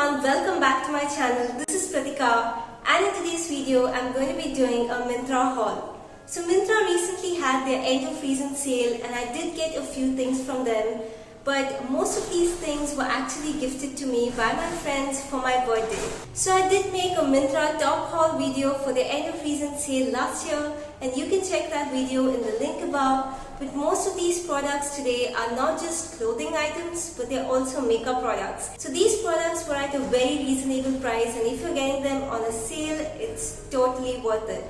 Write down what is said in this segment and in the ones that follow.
everyone, welcome back to my channel. This is Pratika, and in today's video I'm going to be doing a Myntra haul. So Myntra recently had their end of season sale and I did get a few things from them, but most of these things were actually gifted to me by my friends for my birthday. So I did make a Myntra top haul video for the end of season sale last year, and you can check that video in the link above. But most of these products today are not just clothing items, but they're also makeup products. So these products were at a very reasonable price, and if you're getting them on a sale, it's totally worth it.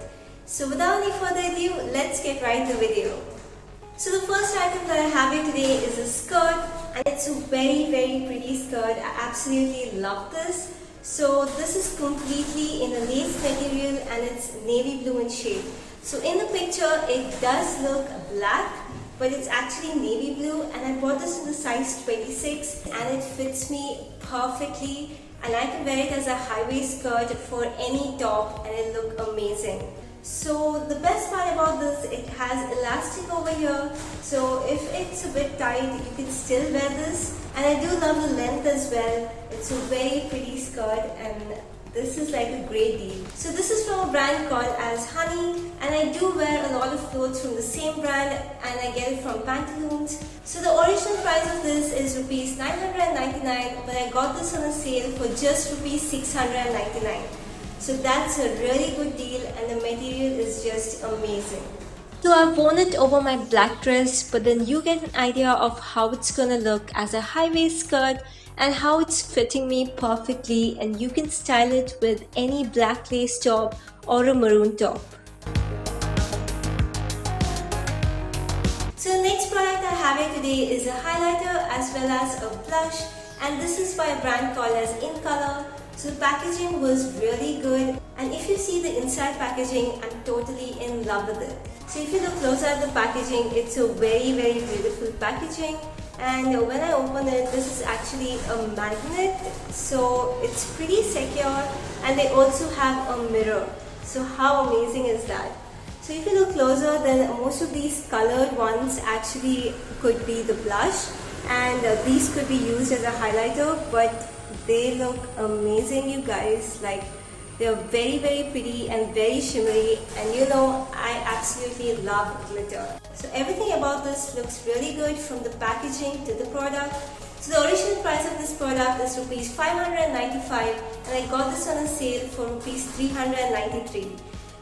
So without any further ado, let's get right into the video. So the first item that I have here today is a skirt, and it's a very pretty skirt. I absolutely love this. So this is completely in a lace material and it's navy blue in shade. So in the picture it does look black, but it's actually navy blue, and I bought this in the size 26 and it fits me perfectly, and I can wear it as a high-waist skirt for any top and it look amazing. So the best part about this, it has elastic over here, so if it's a bit tight you can still wear this, and I do love the length as well. It's a very pretty skirt and this is like a great deal. So this is from a brand called as Honey, and I do wear a lot of clothes from the same brand and I get it from Pantaloons. So the original price of this is rupees 999, but I got this on a sale for just rupees 699. So that's a really good deal and the material is just amazing. So I've worn it over my black dress, but then you get an idea of how it's gonna look as a high-waist skirt and how it's fitting me perfectly, and you can style it with any black lace top or a maroon top. So the next product I have here today is a highlighter as well as a blush, and this is by a brand called as INCOLOR. So the packaging was really good, and if you see the inside packaging, I'm totally in love with it. So if you look closer at the packaging, it's a very beautiful packaging, and when I open it, this is actually a magnet, so it's pretty secure, and they also have a mirror. So how amazing is that? So if you look closer, then most of these colored ones actually could be the blush, and these could be used as a highlighter, but they look amazing, you guys. Like, they're very pretty and very shimmery, and you know I absolutely love glitter. So everything about this looks really good, from the packaging to the product. So the original price of this product is rupees 595, and I got this on a sale for rupees 393.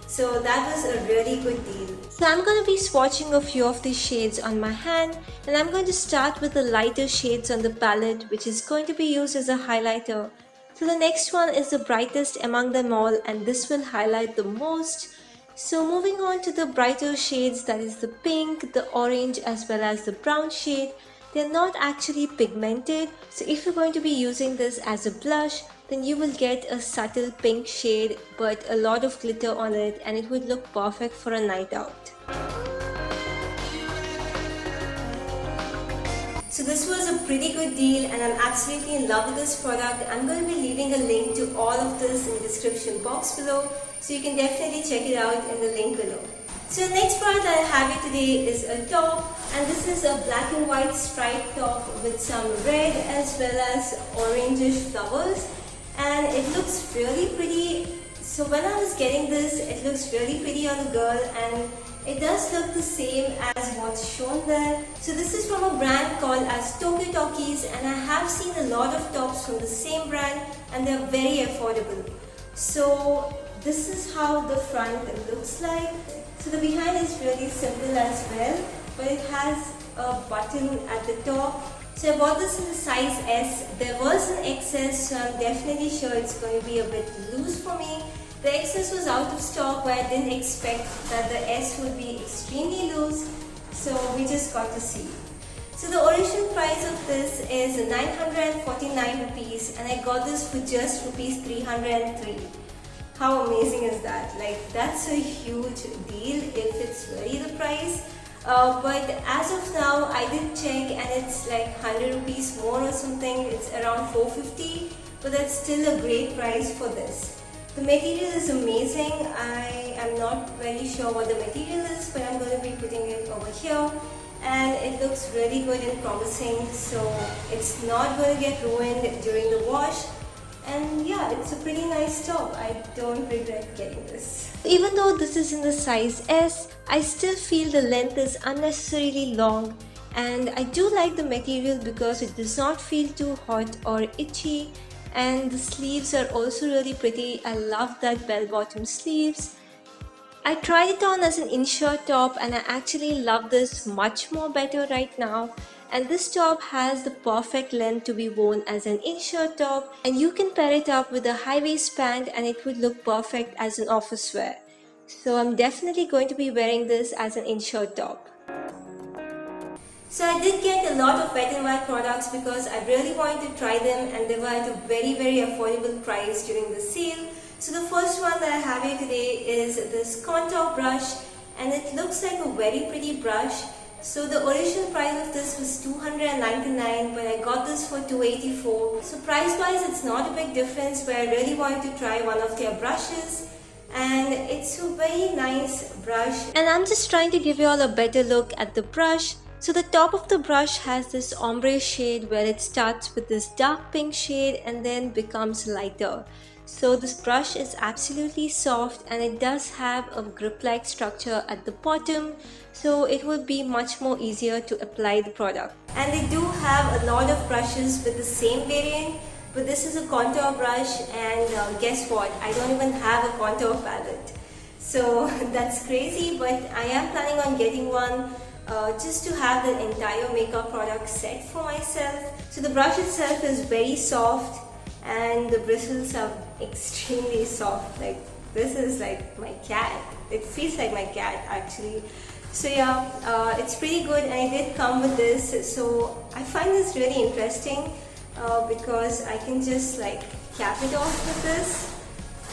So that was a really good deal. So I'm going to be swatching a few of these shades on my hand, and I'm going to start with the lighter shades on the palette, which is going to be used as a highlighter. So the next one is the brightest among them all, and this will highlight the most. So moving on to the brighter shades, that is the pink, the orange as well as the brown shade. They're not actually pigmented, so if you're going to be using this as a blush, then you will get a subtle pink shade but a lot of glitter on it, and it would look perfect for a night out. So this was a pretty good deal and I'm absolutely in love with this product. I'm going to be leaving a link to all of this in the description box below, so you can definitely check it out in the link below. So the next product that I have here today is a top, and this is a black and white striped top with some red as well as orangish flowers, and it looks really pretty. So when I was getting this, it looks really pretty on the girl, and it does look the same as what's shown there. So this is from a brand called as Talkies, and I have seen a lot of tops from the same brand and they're very affordable. So this is how the front looks like. So the behind is really simple as well, but it has a button at the top. So I bought this in the size S. There was an XS, so I'm definitely sure it's going to be a bit loose for me. The XS was out of stock, but I didn't expect that the S would be extremely loose, so we just got to see. So the original price of this is 949 rupees, and I got this for just rupees 303. How amazing is that? Like, that's a huge deal if it's really the price. But as of now, I did check and it's like 100 rupees more or something. It's around 450, but that's still a great price for this. The material is amazing. I am not very sure what the material is, but I'm going to be putting it over here. And it looks really good and promising, so it's not going to get ruined during the wash. And yeah, it's a pretty nice top. I don't regret getting this. Even though this is in the size S, I still feel the length is unnecessarily long, and I do like the material because it does not feel too hot or itchy, and the sleeves are also really pretty. I love that bell bottom sleeves. I tried it on as an inshirt top and I actually love this much more better right now. And this top has the perfect length to be worn as an inshirt top, and you can pair it up with a high waist pant and it would look perfect as an office wear. So I'm definitely going to be wearing this as an inshirt top. So I did get a lot of Wet n Wild products because I really wanted to try them, and they were at a very affordable price during the sale. So the first one that I have here today is this contour brush, and it looks like a very pretty brush. So the original price of this was $299, but I got this for $284. So price wise it's not a big difference, but I really wanted to try one of their brushes. And it's a very nice brush. And I'm just trying to give you all a better look at the brush. So the top of the brush has this ombre shade where it starts with this dark pink shade and then becomes lighter. So this brush is absolutely soft and it does have a grip-like structure at the bottom, so it will be much more easier to apply the product. And they do have a lot of brushes with the same variant, but this is a contour brush, and guess what? I don't even have a contour palette. So that's crazy, but I am planning on getting one just to have the entire makeup product set for myself. So the brush itself is very soft and the bristles are extremely soft. Like, this is like my cat. It feels like my cat actually. So yeah, it's pretty good, and I did come with this. So I find this really interesting because I can just like cap it off with this,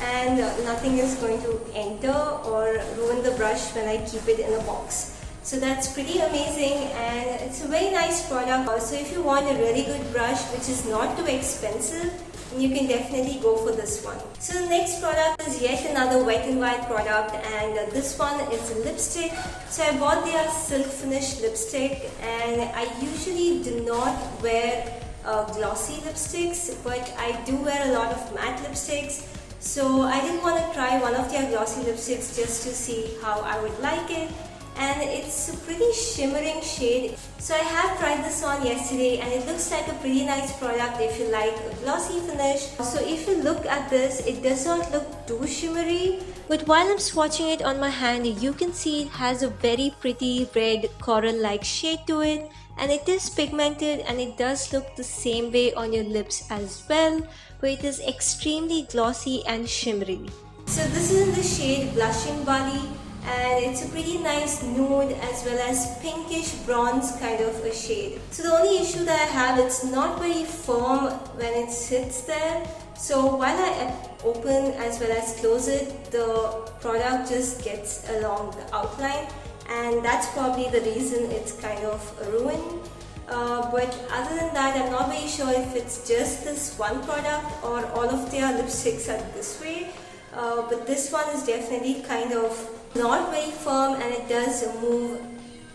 and nothing is going to enter or ruin the brush when I keep it in a box. So that's pretty amazing, and it's a very nice product. So if you want a really good brush which is not too expensive, you can definitely go for this one. So the next product is yet another Wet n Wild product, and this one is a lipstick. So I bought their silk finish lipstick, and I usually do not wear glossy lipsticks, but I do wear a lot of matte lipsticks. So I did want to try one of their glossy lipsticks just to see how I would like it. And it's a pretty shimmering shade. So I have tried this on yesterday, and it looks like a pretty nice product if you like a glossy finish. So if you look at this, it does not look too shimmery, but while I'm swatching it on my hand, you can see it has a very pretty red coral like shade to it, and it is pigmented, and it does look the same way on your lips as well, but it is extremely glossy and shimmery. So this is in the shade Blushing Bali, and it's a pretty nice nude as well as pinkish bronze kind of a shade. So the only issue that I have, it's not very firm when it sits there. So while I open as well as close it, the product just gets along the outline, and that's probably the reason it's kind of ruined. But other than that, I'm not very sure if it's just this one product or all of their lipsticks are this way. But this one is definitely kind of not very firm, and it does move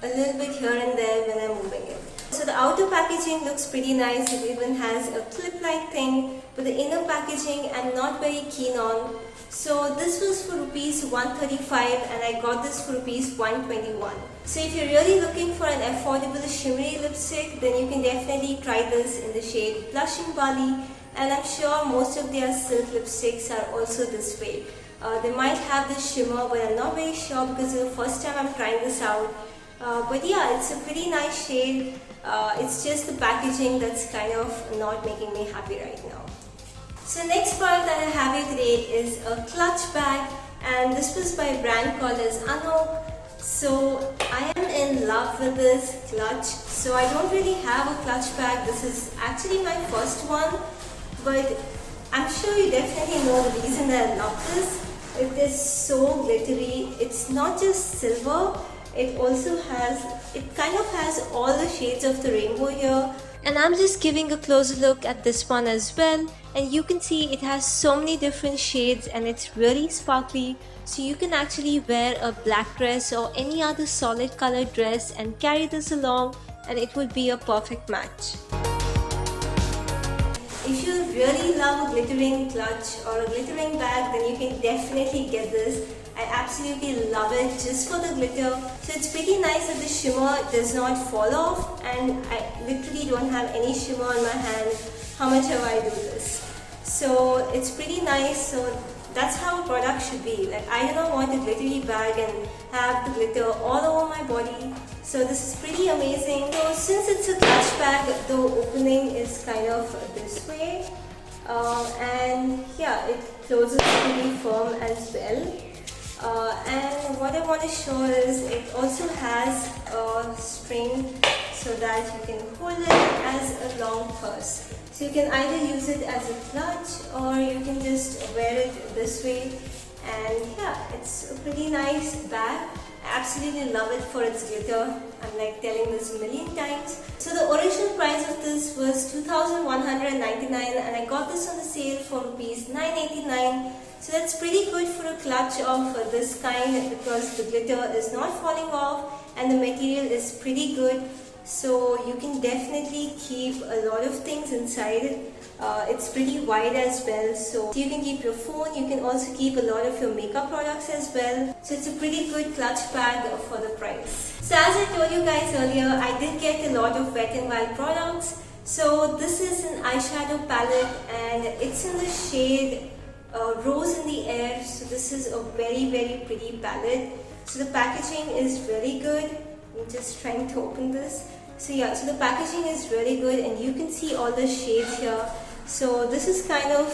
a little bit here and there when I'm moving it. So the outer packaging looks pretty nice. It even has a clip-like thing, but the inner packaging I'm not very keen on. So this was for rupees 135, and I got this for rupees 121. So if you're really looking for an affordable shimmery lipstick, then you can definitely try this in the shade Blushing Bali. And I'm sure most of their silk lipsticks are also this way. They might have this shimmer, but I'm not very sure because it's the first time I'm trying this out. But yeah, it's a pretty nice shade. It's just the packaging that's kind of not making me happy right now. So the next product that I have here today is a clutch bag, and this was by a brand called as Anouk. So I am in love with this clutch. So I don't really have a clutch bag. This is actually my first one. But I'm sure you definitely know the reason that I love this. It is so glittery. It's not just silver, it also has, it kind of has all the shades of the rainbow here. And I'm just giving a closer look at this one as well. And you can see it has so many different shades, and it's really sparkly. So you can actually wear a black dress or any other solid colored dress and carry this along, and it would be a perfect match. if you really love a glittering clutch or a glittering bag, then you can definitely get this. I absolutely love it just for the glitter. So it's pretty nice that the shimmer does not fall off, and I literally don't have any shimmer on my hand how much ever I do this. So it's pretty nice. So that's how a product should be. Like, I do not want a glittery bag and have the glitter all over my body. So this is pretty amazing. So since it's a clutch bag, the opening is kind of this way. And yeah, it closes pretty firm as well. And what I want to show is it also has a string so that you can hold it as a long purse. So you can either use it as a clutch or you can just wear it this way. And yeah, it's a pretty nice bag. I absolutely love it for its glitter. I'm like telling this a million times. So the original price of this was 2,199 and I got this on the sale for rupees 989. So that's pretty good for a clutch of this kind because the glitter is not falling off and the material is pretty good. So you can definitely keep a lot of things inside. It's pretty wide as well, so you can keep your phone, you can also keep a lot of your makeup products as well. So it's a pretty good clutch bag for the price. So as I told you guys earlier, I did get a lot of Wet n Wild products. So this is an eyeshadow palette and it's in the shade Rose in the Air. So this is a very pretty palette. So the packaging is really good. I'm just trying to open this. So yeah, so the packaging is really good and you can see all the shades here. So this is kind of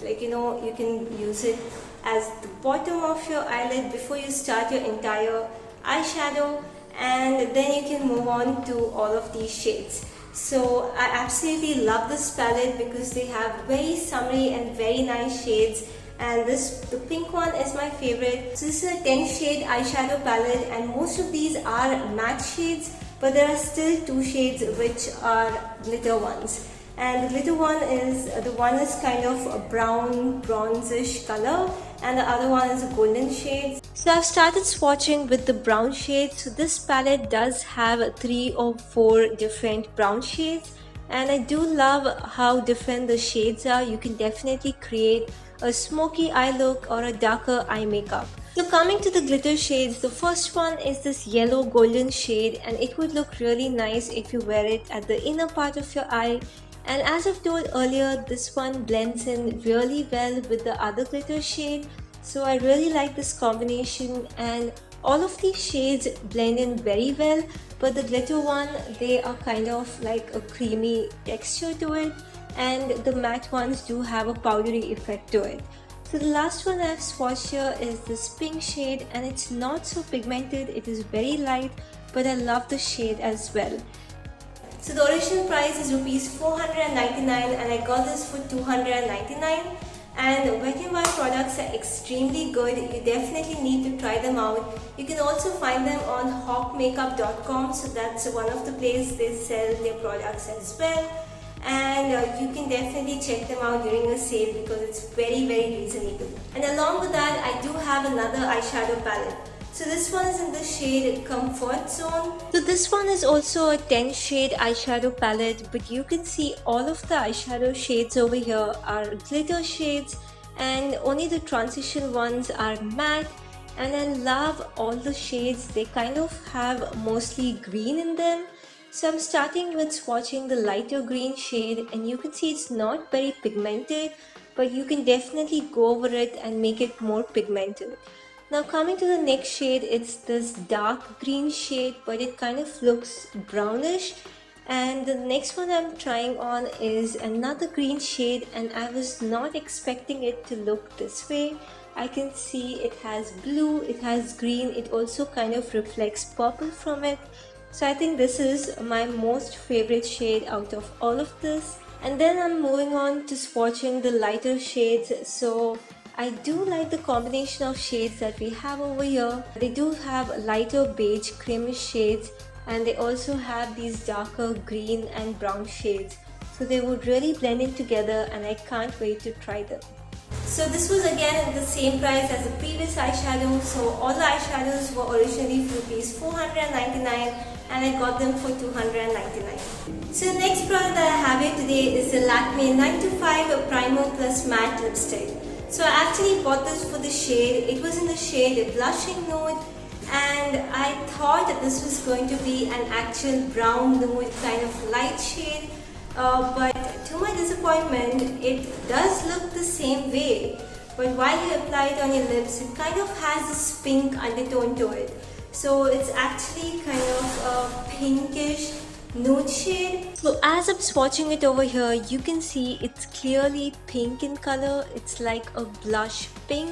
like, you know, you can use it as the bottom of your eyelid before you start your entire eyeshadow, and then you can move on to all of these shades. So I absolutely love this palette because they have very summery and very nice shades, and the pink one is my favorite. So this is a 10 shade eyeshadow palette and most of these are matte shades, but there are still 2 shades which are glitter ones. And the glitter one is kind of a brown bronzish color and the other one is a golden shade. So I've started swatching with the brown shade. So this palette does have 3 or 4 different brown shades and I do love how different the shades are. You can definitely create a smoky eye look or a darker eye makeup. So coming to the glitter shades, the first one is this yellow golden shade and it would look really nice if you wear it at the inner part of your eye. And as I've told earlier, this one blends in really well with the other glitter shade. So I really like this combination and all of these shades blend in very well, but the glitter one, they are kind of like a creamy texture to it, and the matte ones do have a powdery effect to it. So the last one I've swatched here is this pink shade and it's not so pigmented, it is very light, but I love the shade as well. So the original price is rupees 499 and I got this for 299. And Wet n Wild products are extremely good. You definitely need to try them out. You can also find them on hawkmakeup.com. So that's one of the places they sell their products as well. And you can definitely check them out during a sale because it's very reasonable. And along with that, I do have another eyeshadow palette. So this one is in the shade Comfort Zone. So this one is also a 10 shade eyeshadow palette, but you can see all of the eyeshadow shades over here are glitter shades and only the transition ones are matte. And I love all the shades, they kind of have mostly green in them. So I'm starting with swatching the lighter green shade and you can see it's not very pigmented, but you can definitely go over it and make it more pigmented. Now coming to the next shade, it's this dark green shade, but it kind of looks brownish. And the next one I'm trying on is another green shade and I was not expecting it to look this way. I can see it has blue, it has green, it also kind of reflects purple from it. So I think this is my most favorite shade out of all of this. And then I'm moving on to swatching the lighter shades. So I do like the combination of shades that we have over here. They do have lighter beige creamish shades and they also have these darker green and brown shades. So they would really blend in together and I can't wait to try them. So this was again at the same price as the previous eyeshadow. So all the eyeshadows were originally for rupees 499 and I got them for $299. So the next product that I have here today is the Lakme 9 to 5 Primer Plus Matte Lipstick. So I actually bought this for the shade. It was in the shade Blushing Nude, and I thought that this was going to be an actual brown nude kind of light shade, but to my disappointment it does look the same way, but while you apply it on your lips it kind of has this pink undertone to it. So it's actually kind of a pinkish nude shade. So as I'm swatching it over here, you can see it's clearly pink in color. It's like a blush pink.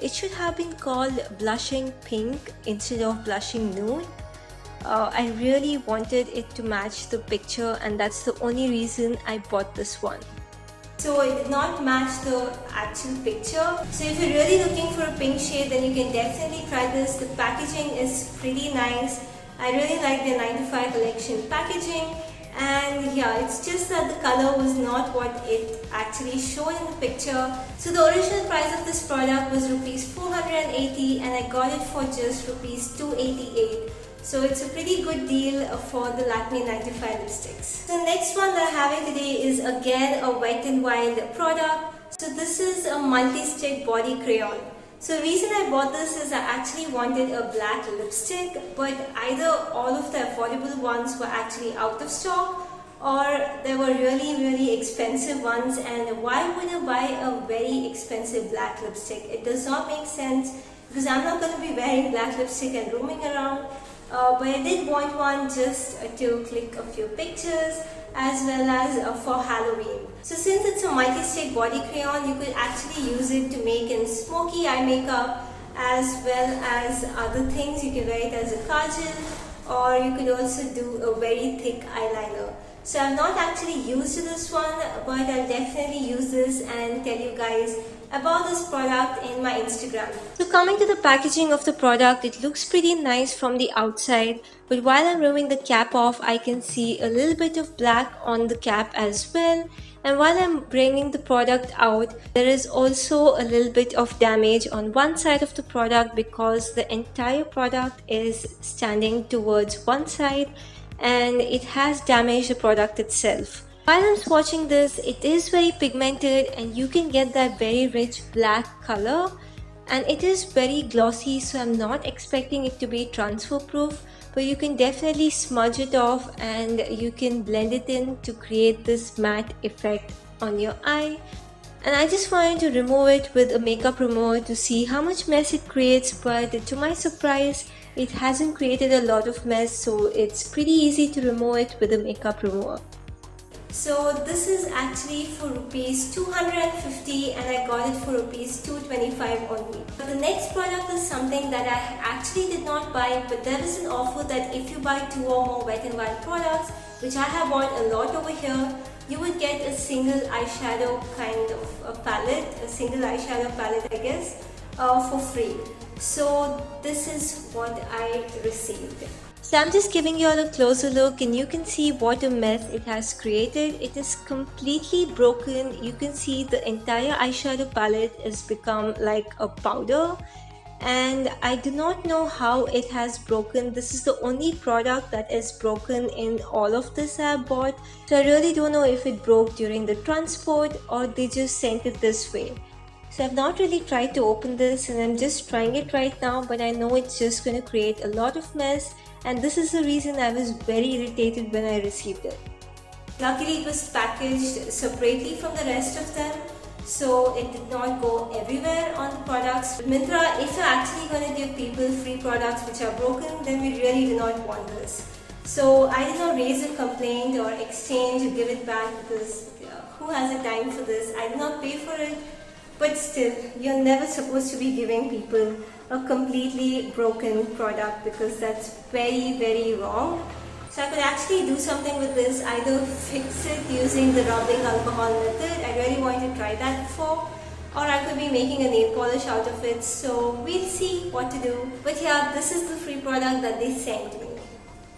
It should have been called Blushing Pink instead of Blushing Nude. I really wanted it to match the picture, and that's the only reason I bought this one. So it did not match the actual picture. So if you're really looking for a pink shade, then you can definitely try this. The packaging is pretty nice. I really like the 9 to 5 collection packaging, and yeah, it's just that the color was not what it actually showed in the picture. So the original price of this product was rupees 480 and I got it for just rupees 288. So it's a pretty good deal for the Lakme 9 to 5 lipsticks. The next one that I have here today is again a Wet n Wild product. So this is a multi-stick body crayon. So the reason I bought this is I actually wanted a black lipstick, but either all of the affordable ones were actually out of stock, or there were really expensive ones, and why would I buy a very expensive black lipstick? It does not make sense because I'm not going to be wearing black lipstick and roaming around. But I did want one just to click a few pictures as well as for Halloween. So since it's a multi-stick body crayon, you could actually use it to make in smoky eye makeup as well as other things. You can wear it as a kajal, or you could also do a very thick eyeliner. So I've not actually used this one, but I'll definitely use this and tell you guys about this product in my Instagram. So coming to the packaging of the product, it looks pretty nice from the outside, but while I'm removing the cap off, I can see a little bit of black on the cap as well. And while I'm bringing the product out, there is also a little bit of damage on one side of the product because the entire product is standing towards one side and it has damaged the product itself. While I'm swatching this, it is very pigmented and you can get that very rich black color, and it is very glossy, so I'm not expecting it to be transfer proof, but you can definitely smudge it off and you can blend it in to create this matte effect on your eye. And I just wanted to remove it with a makeup remover to see how much mess it creates, but to my surprise it hasn't created a lot of mess, so it's pretty easy to remove it with a makeup remover. So this is actually for rupees 250 and I got it for rupees 225 only. But the next product is something that I actually did not buy, but there is an offer that if you buy 2 or more Wet n Wild products, which I have bought a lot over here, you would get a single eyeshadow kind of a palette, a single eyeshadow palette I guess, for free. So this is what I received. So I'm just giving you all a closer look and you can see what a mess it has created. It is completely broken. You can see the entire eyeshadow palette has become like a powder, and I do not know how it has broken. This is the only product that is broken in all of this I have bought. So I really don't know if it broke during the transport or they just sent it this way. So I've not really tried to open this and I'm just trying it right now, but I know it's just going to create a lot of mess, and this is the reason I was very irritated when I received it. Luckily it was packaged separately from the rest of them, so it did not go everywhere on the products. But Myntra, if you're actually going to give people free products which are broken, then we really do not want this. So I did not raise a complaint or exchange or give it back because who has a time for this? I did not pay for it. But still, you're never supposed to be giving people a completely broken product because that's very wrong. So I could actually do something with this, either fix it using the rubbing alcohol method. I really wanted to try that before, or I could be making a nail polish out of it. So we'll see what to do. But yeah, this is the free product that they sent me.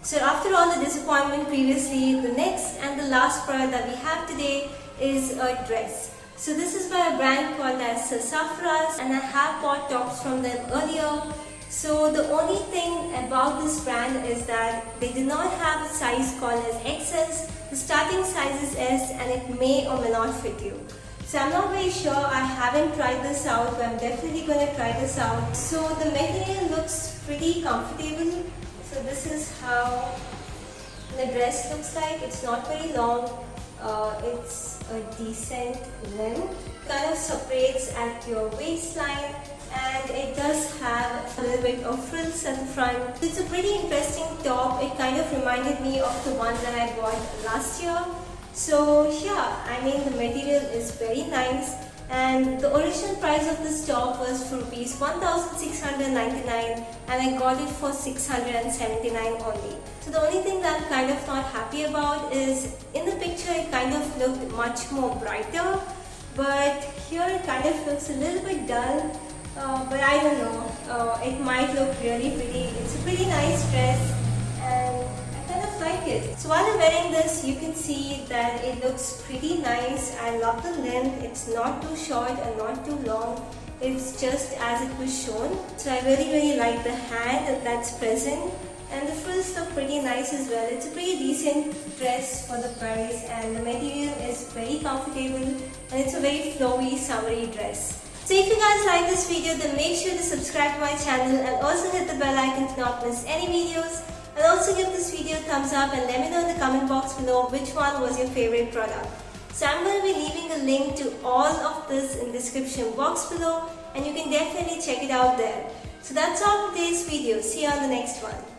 So after all the disappointment previously, the next and the last product that we have today is a dress. So this is by a brand called as SASSAFRAS, and I have bought tops from them earlier, So the only thing about this brand is that they do not have a size called as XS. The starting size is S and it may or may not fit you. So I'm not very sure, I haven't tried this out, but I'm definitely going to try this out. So the material looks pretty comfortable. So this is how the dress looks like. It's not very long, it's a decent length. Kind of separates at your waistline and it does have a little bit of frills at the front. It's a pretty interesting top. It kind of reminded me of the one that I bought last year. So yeah, I mean the material is very nice and the original price of this top was for rupees 1,699 and I got it for 679 only. So the only thing that I'm kind of not happy about is in the picture it kind of looked much more brighter, but here it kind of looks a little bit dull. But I don't know, it might look really pretty. It's a pretty nice dress and I kind of like it. So while I'm wearing this, you can see that it looks pretty nice. I love the length. It's not too short and not too long. It's just as it was shown. So I really like the hand that's present. And the frills look pretty nice as well. It's a pretty decent dress for the price and the material is very comfortable and it's a very flowy, summery dress. So if you guys like this video, then make sure to subscribe to my channel and also hit the bell icon to not miss any videos. And also give this video a thumbs up and let me know in the comment box below which one was your favorite product. So I'm going to be leaving a link to all of this in the description box below and you can definitely check it out there. So that's all for today's video. See you on the next one.